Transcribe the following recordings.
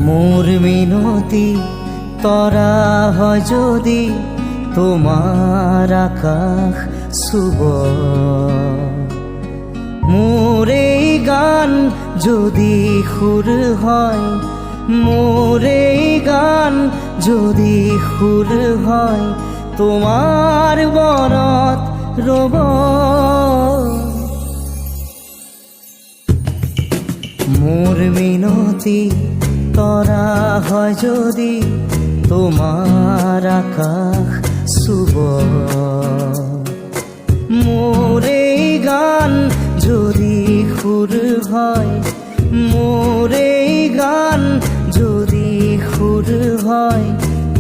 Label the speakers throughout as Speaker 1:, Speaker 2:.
Speaker 1: মোর মিনতি তরা হয় যদি তোমার আকাশ শুভ, মোরে গান যদি সুর হয়, মোরে গান যদি সুর হয়, তোমার বনত রব। মোর মিনতি তরা হয় যদি তোমার আকাশ শুভ, মোরে গান যদি সুর হয়, মোরে গান যদি সুর হয়,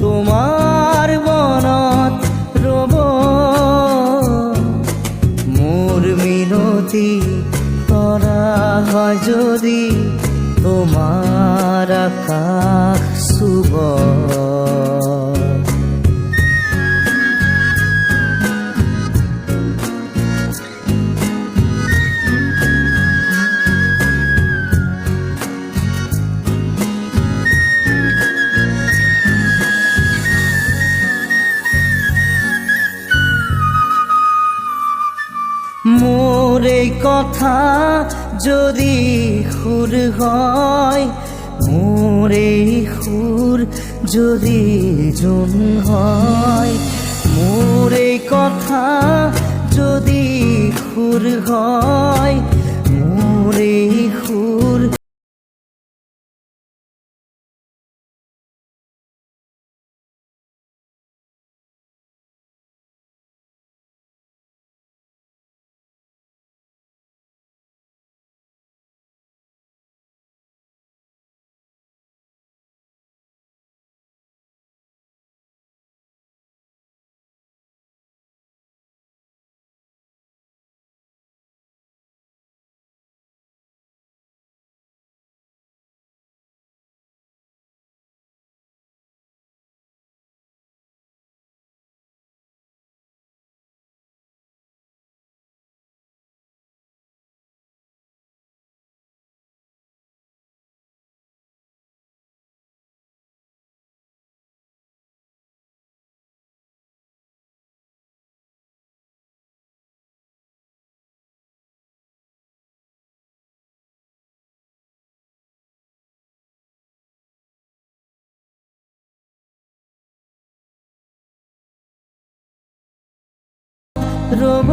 Speaker 1: তোমার বনত রব। মোর মিনতি তরা হয় যদি তোমার আকাশ শুভ। মোর এই কথা যদি সুর হয়, মোর এই সুর যদি জুন হয়, মোর এই কথা যদি সুর হয়, মোর এই সুর রব।